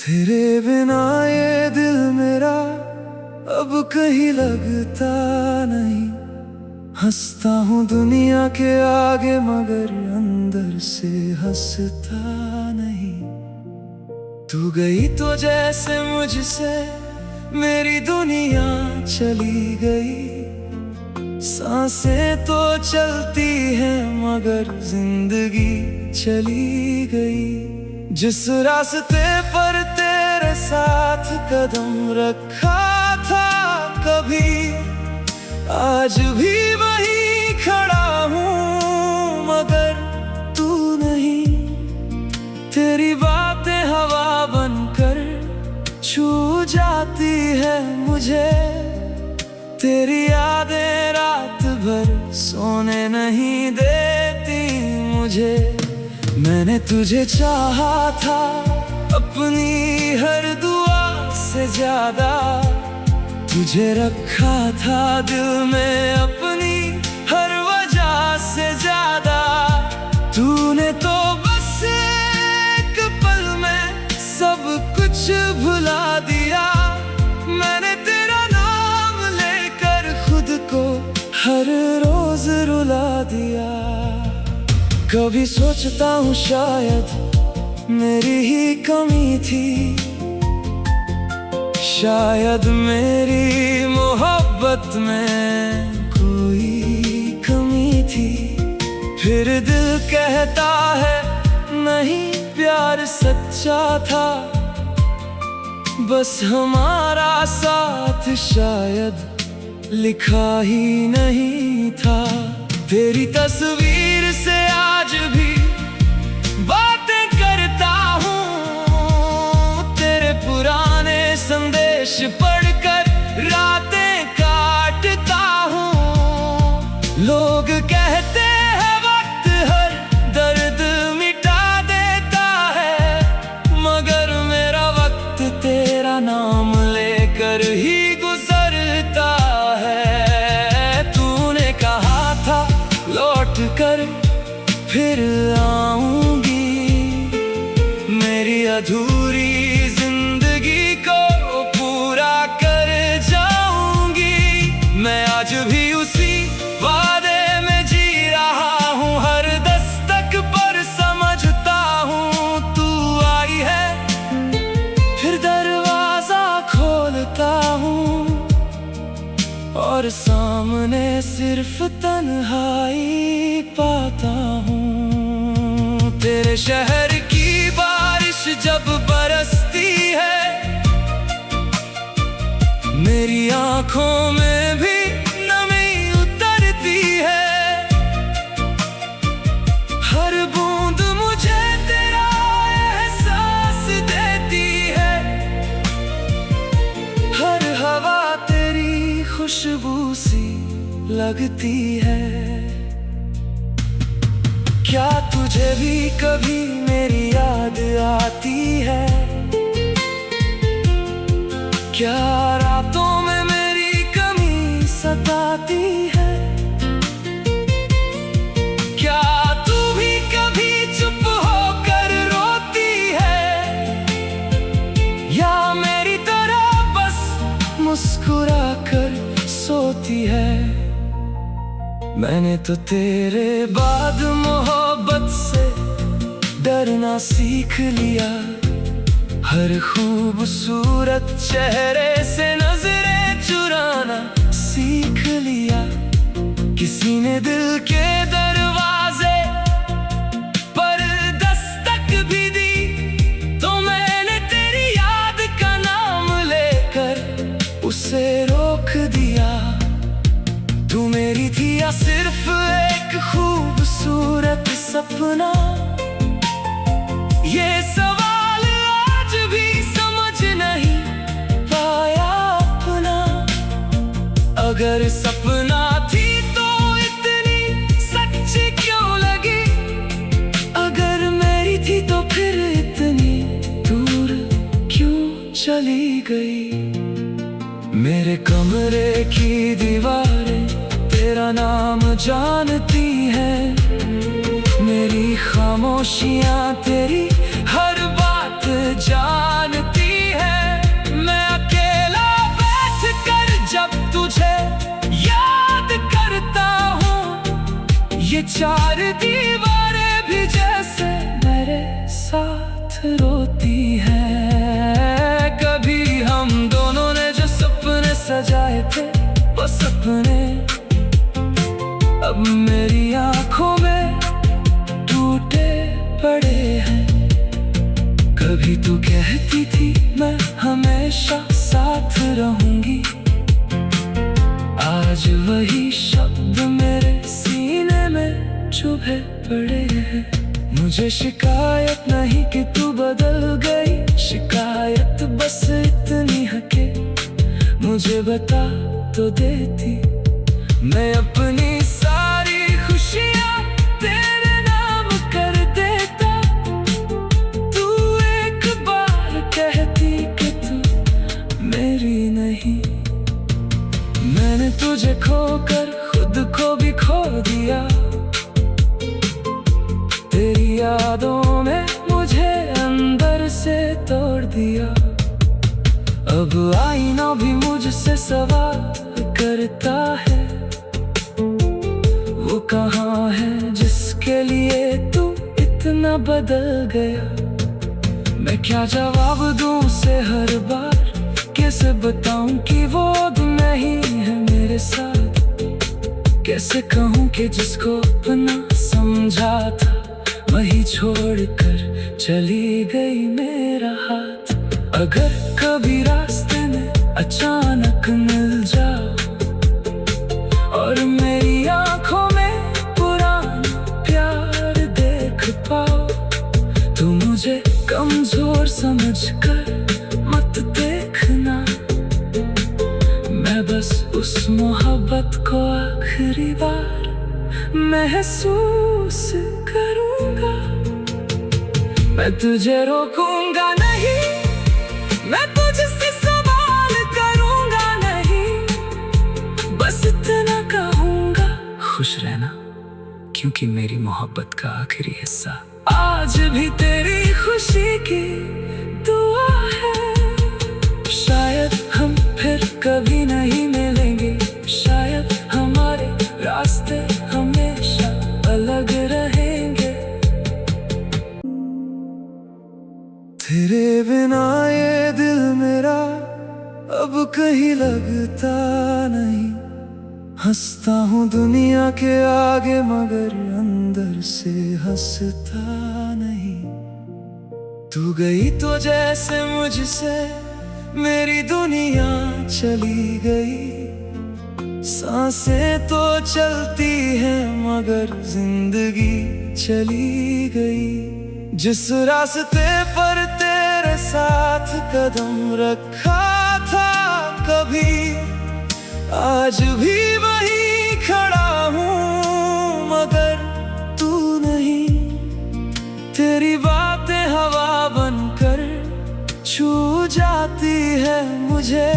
तेरे बिना ये दिल मेरा अब कहीं लगता नहीं। हंसता हूँ दुनिया के आगे मगर अंदर से हंसता नहीं। तू गई तो जैसे मुझसे मेरी दुनिया चली गई। सांसें तो चलती हैं मगर जिंदगी चली गई। जिस रास्ते पर तेरे साथ कदम रखा था कभी, आज भी वहीं खड़ा हूँ मगर तू नहीं। तेरी बातें हवा बनकर छू जाती है मुझे। तेरी यादें रात भर सोने नहीं देती मुझे। मैंने तुझे चाहा था अपनी हर दुआ से ज्यादा। तुझे रखा था दिल में अपनी हर वजह से ज्यादा। तूने तो बस एक पल में सब कुछ भुला दिया। मैंने तेरा नाम लेकर खुद को हर रोज रुला दिया। कभी सोचता हूँ शायद मेरी ही कमी थी। शायद मेरी मोहब्बत में कोई कमी थी। फिर दिल कहता है नहीं प्यार सच्चा था। बस हमारा साथ शायद लिखा ही नहीं था। तेरी तस्वीर से आज भी बातें करता हूँ। तेरे पुराने संदेश पढ़कर रातें काटता हूँ। लोग कहते हैं वक्त हर दर्द मिटा देता है, मगर मेरा वक्त तेरा नाम लेकर ही गुजरता है। तूने कहा था लौट कर फिर आऊंगी। मेरी अधूरी जिंदगी को पूरा कर जाऊंगी। मैं आज भी उसी वादे में जी रहा हूँ। हर दस्तक पर समझता हूँ तू आई है। फिर दरवाजा खोलता हूँ और सामने सिर्फ तन्हाई पाता हूँ। तेरे शहर की बारिश जब बरसती है, मेरी आंखों में भी नमी उतरती है। हर बूंद मुझे तेरा एहसास देती है। हर हवा तेरी खुशबू सी लगती है। क्या तुझे भी कभी मेरी याद आती है? क्या रातों में मेरी कमी सताती है? क्या तू भी कभी चुप होकर रोती है, या मेरी तरह बस मुस्कुरा कर सोती है? मैंने तो तेरे बाद मोहब्बत से डरना सीख लिया। हर खूबसूरत चेहरे से नजरें चुराना सीख लिया। किसी ने दिल के दरवाजे पर दस्तक भी दी, तो मैंने तेरी याद का नाम लेकर उसे रोक दिया। तू मेरी थी या सिर्फ एक खूबसूरत सपना? ये सवाल आज भी समझ नहीं पाया अपना। अगर सपना थी तो इतनी सच्ची क्यों लगी? अगर मेरी थी तो फिर इतनी दूर क्यों चली गई? मेरे कमरे की दीवारें तेरा नाम जानती है। मेरी खामोशियां तेरी हर बात जानती ये चार दीवारें भी जैसे मेरे साथ रोती है। कभी हम दोनों ने जो सपने सजाए थे वो सपने अब मेरी आंखों में टूटे पड़े हैं। कभी तू कहती थी मैं हमेशा साथ रहूंगी, आज वही शब्द मेरे सीने में चुभे पड़े हैं। मुझे शिकायत नहीं कि तू बदल गई, शिकायत बस इतनी है कि मुझे बता तो देती, मैं अपनी सारी खुशियाँ तेरे नाम कर देता। तू एक बार कहती कि तू मेरी नहीं। मैंने तुझे खोकर खुद को भी खो दिया, तेरी यादों में मुझे अंदर से तोड़ दिया। अब आईना भी मुझसे सवाल करता है, वो कहाँ है जिसके लिए तू इतना बदल गया। मैं क्या जवाब दूं उसे हर बार, कैसे बताऊं कि वो अब नहीं है मेरे साथ। कैसे कहूं कि जिसको अपना समझा था वही छोड़कर चली गई मेरा हाथ। अगर कभी रास्ते में अचानक मिल जाओ और मेरी आंखों में पुराना प्यार देख पाओ, तो मुझे कमजोर समझकर मत देखना। मैं बस उस मोहब्बत को आखिरी बार महसूस करूंगा। मैं तुझे रोकूंगा नहीं, मैं तुझसे सवाल करूंगा नहीं, बस इतना कहूंगा खुश रहना, क्योंकि मेरी मोहब्बत का आखिरी हिस्सा आज भी तेरी खुशी की दुआ है। शायद हम फिर कभी नहीं मिलेंगे, शायद हमारे रास्ते हमेशा अलग रहेंगे। तेरे बिना ये दिल मेरा अब कहीं लगता नहीं। हंसता हूँ दुनिया के आगे मगर अंदर से हंसता नहीं। तू गई तो जैसे मुझसे मेरी दुनिया चली गई। सांसें तो चलती हैं मगर जिंदगी चली गई। जिस रास्ते पर तेरे साथ कदम रखा था कभी, आज भी वहीं खड़ा हूँ मगर तू नहीं। तेरी बातें हवा बनकर छू जाती है मुझे,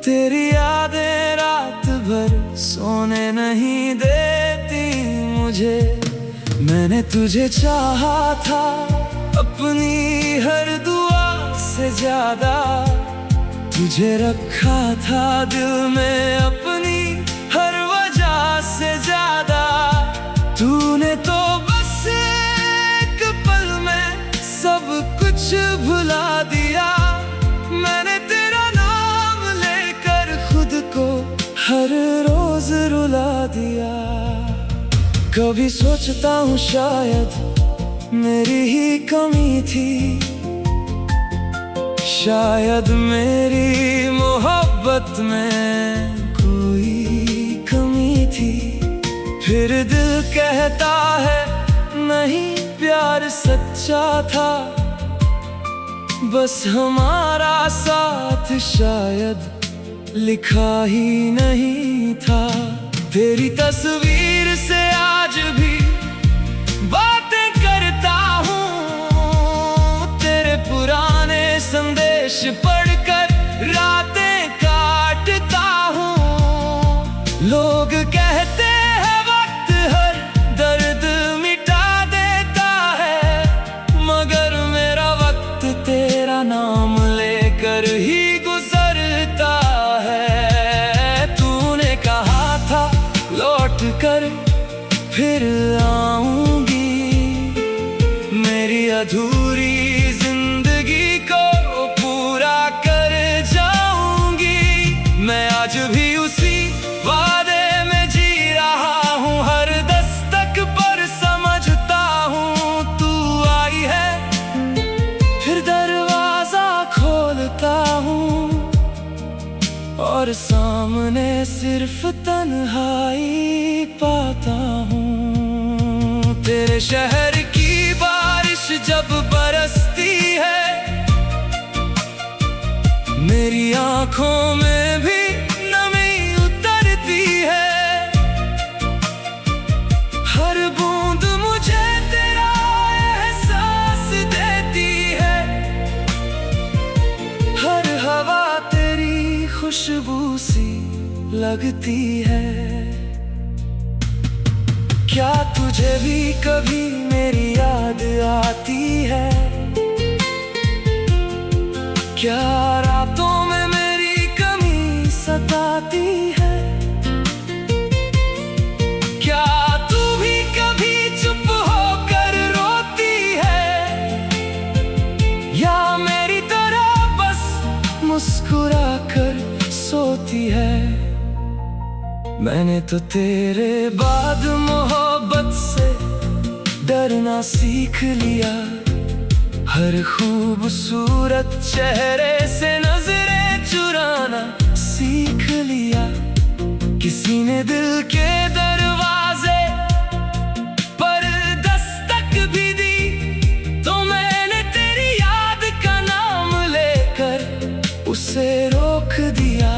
तेरी यादें रात भर सोने नहीं देती मुझे। मैंने तुझे चाहा था अपनी हर दुआ से ज्यादा, तुझे रखा था दिल में अपनी हर वजह से ज्यादा। तूने तो बस एक पल में सब कुछ भुला दिया। मैंने तेरा नाम लेकर खुद को हर रोज रुला दिया। कभी सोचता हूँ शायद मेरी ही कमी थी, शायद मेरी मोहब्बत में कोई कमी थी। फिर दिल कहता है नहीं प्यार सच्चा था, बस हमारा साथ शायद लिखा ही नहीं था। तेरी तस्वीर से आज भी बातें करता हूँ, तेरे पुराने संदेश पढ़कर रातें काटता हूँ। लोग कहते हैं वक्त हर दर्द मिटा देता है, मगर मेरा वक्त तेरा नाम लेकर ही गुजरता है। तूने कहा था लौट कर अधूरी जिंदगी को पूरा कर जाऊंगी। मैं आज भी उसी वादे में जी रहा हूँ, हर दस्तक पर समझता हूँ तू आई है। फिर दरवाजा खोलता हूँ और सामने सिर्फ तन्हाई पाता हूँ। तेरे शहर की बारिश जब बरसती है, मेरी आंखों में भी नमी उतरती है। हर बूंद मुझे तेरा एहसास देती है, हर हवा तेरी खुशबू सी लगती है। क्या तुझे भी कभी मेरी याद आती है? क्या रातों में मेरी कमी सताती है? क्या तू भी कभी चुप होकर रोती है, या मेरी तरह बस मुस्कुरा कर सोती है? मैंने तो तेरे बाद मोहब्बत से डरना सीख लिया, हर खूबसूरत चेहरे से नजरें चुराना सीख लिया। किसी ने दिल के दरवाजे पर दस्तक भी दी, तो मैंने तेरी याद का नाम लेकर उसे रोक दिया।